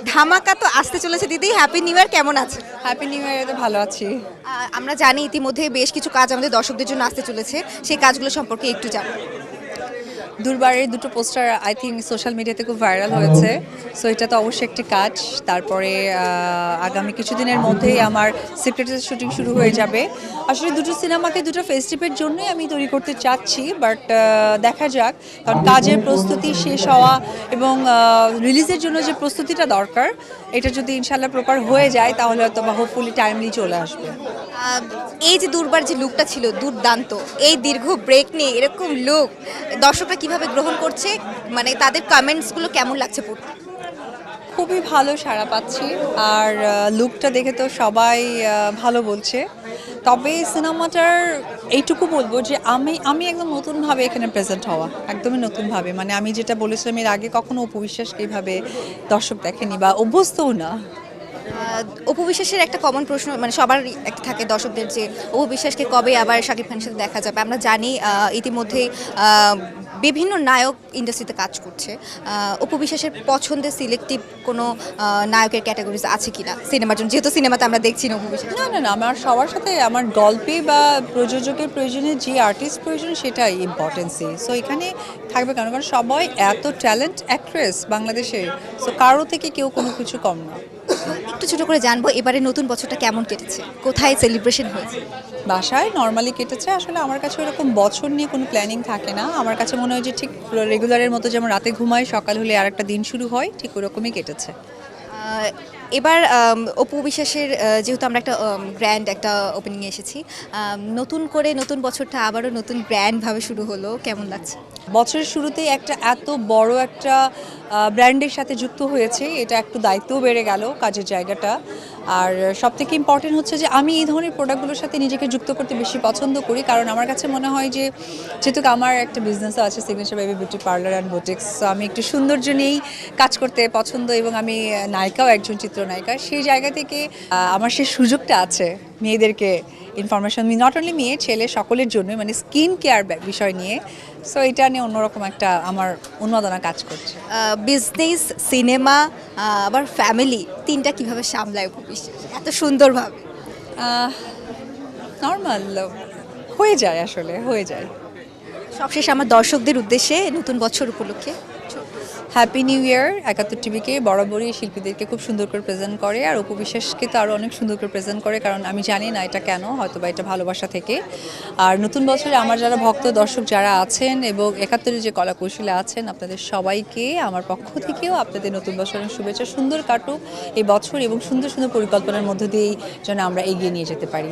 ধামাকা তো আসতে চলেছে দিদি, হ্যাপি নিউ ইয়ার, কেমন আছে? হ্যাপি নিউ ইয়ারে ভালো আছি। আমরা জানি ইতিমধ্যে বেশ কিছু কাজ আমাদের দর্শকদের জন্য আসতে চলেছে, সেই কাজগুলো সম্পর্কে একটু জানো। দুর্বারের দুটো পোস্টার আই থিঙ্ক সোশ্যাল মিডিয়াতে খুব ভাইরাল হয়েছে। সো এটা তো অবশ্যই একটি কাজ। তারপরে আগামী কিছুদিনের মধ্যেই আমার সিক্রেটের শুটিং শুরু হয়ে যাবে। আসলে দুটো সিনেমাকে দুটো ফেস্টিভের জন্যই আমি তৈরি করতে চাচ্ছি, বাট দেখা যাক, কারণ কাজের প্রস্তুতি শেষ হওয়া এবং রিলিজের জন্য যে প্রস্তুতিটা দরকার, এটা যদি ইনশাল্লাহ প্রপার হয়ে যায় তাহলে হয়তো বা হোপফুলি টাইমলি চলে আসবে। এই যে দুর্বার যে লুকটা ছিল দুর্দান্ত, এই দীর্ঘ ব্রেক নিয়ে এরকম লুক দর্শকরা কিভাবে গ্রহণ করছে, মানে তাদের কমেন্টসগুলো কেমন লাগছে পড়তে? খুবই ভালো সাড়া পাচ্ছি, আর লুকটা দেখে তো সবাই ভালো বলছে। তবে সিনেমাটার এইটুকু বলবো যে আমি আমি একদম নতুনভাবে এখানে প্রেজেন্ট হওয়া, একদমই নতুনভাবে, মানে আমি যেটা বলেছিলাম এর আগে কখনো অপু বিশ্বাসকে এইভাবে দর্শক দেখেনি বা অভ্যস্তও না। অপু বিশ্বাসের একটা কমন প্রশ্ন, মানে সবার একটা থাকে দর্শকদের, যে অপু বিশ্বাসকে কবে আবার শাকিব খানের সাথে দেখা যাবে। আমরা জানি ইতিমধ্যেই বিভিন্ন নায়ক ইন্ডাস্ট্রিতে কাজ করছে। অপু বিশ্বাসের পছন্দের সিলেক্টিভ কোনো নায়কের ক্যাটাগরিজ আছে কিনা সিনেমার জন্য, যেহেতু সিনেমাতে আমরা দেখছি না অপু বিশ্বাস? না না না, আমার সবার সাথে আমার গল্পে বা প্রযোজকের প্রয়োজনে যে আর্টিস্ট প্রয়োজন সেটাই ইম্পর্টেন্সি। সো এখানে থাকবে কেন, কারণ সবাই এত ট্যালেন্ট অ্যাক্ট্রেস বাংলাদেশের। সো কারো থেকে কেউ কোনো কিছু কম না। একটু ছোট করে জানবো, এবারে নতুন বছরটা কেমন কেটেছে, কোথায় সেলিব্রেশন হয়েছে? বাসায় নর্মালি কেটেছে। আসলে আমার কাছে এরকম বছর নিয়ে কোনো প্ল্যানিং থাকে না। আমার কাছে মনে হয় যে ঠিক রেগুলারের মতো যেমন রাতে ঘুমাই, সকাল হলে আর একটা দিন শুরু হয়, ঠিক ওরকমই কেটেছে। এবার অপু বিশ্বাসের যেহেতু আমরা একটা গ্র্যান্ড একটা ওপেনিং এসেছি, নতুন করে নতুন বছরটা আবারও নতুন গ্র্যান্ডভাবে শুরু হলো, কেমন লাগছে? বছরের শুরুতেই একটা এত বড় একটা ব্র্যান্ডের সাথে যুক্ত হয়েছে, এটা একটু দায়িত্বও বেড়ে গেল, কাজের জায়গাটা। আর সবথেকে ইম্পর্টেন্ট হচ্ছে যে আমি এই ধরনের প্রোডাক্টগুলোর সাথে নিজেকে যুক্ত করতে বেশি পছন্দ করি, কারণ আমার কাছে মনে হয় যে যেহেতু আমার একটা বিজনেসও আছে, signature baby beauty parlour and boutiques, so আমি একটু সৌন্দর্য নিয়েই কাজ করতে পছন্দ, এবং আমি নায়িকাও, একজন চিত্রনায়িকা। সেই জায়গা থেকে আমার সেই সুযোগটা আছে মেয়েদেরকে ইনফরমেশন, নট অনলি মেয়ে ছেলে সকলের জন্যই, মানে স্কিন কেয়ার বিষয় নিয়ে। সো এটা নিয়ে অন্যরকম একটা আমার উন্মাদনা কাজ করছে। বিজনেস, সিনেমা, আবার ফ্যামিলি, তিনটা কিভাবে সামলায় অপু বিশ্বাস এত সুন্দরভাবে? নর্মাল হয়ে যায়, আসলে হয়ে যায়। সবশেষ আমার দর্শকদের উদ্দেশ্যে নতুন বছর উপলক্ষে হ্যাপি নিউ ইয়ার। ৭১ টিভিকে বরাবরই শিল্পীদেরকে খুব সুন্দর করে প্রেজেন্ট করে, আর অপু বিশ্বাসকে তো আরও অনেক সুন্দর করে প্রেজেন্ট করে, কারণ আমি জানি না এটা কেন, হয়তো বা এটা ভালোবাসা থেকে। আর নতুন বছরে আমার যারা ভক্ত দর্শক যারা আছেন এবং ৭১-এর যে কলাকৌশলে আছেন, আপনাদের সবাইকে আমার পক্ষ থেকেও আপনাদের নতুন বছরের শুভেচ্ছা। সুন্দর কাটুক এই বছর এবং সুন্দর সুন্দর পরিকল্পনার মধ্য দিয়েই যেন আমরা এগিয়ে নিয়ে যেতে পারি।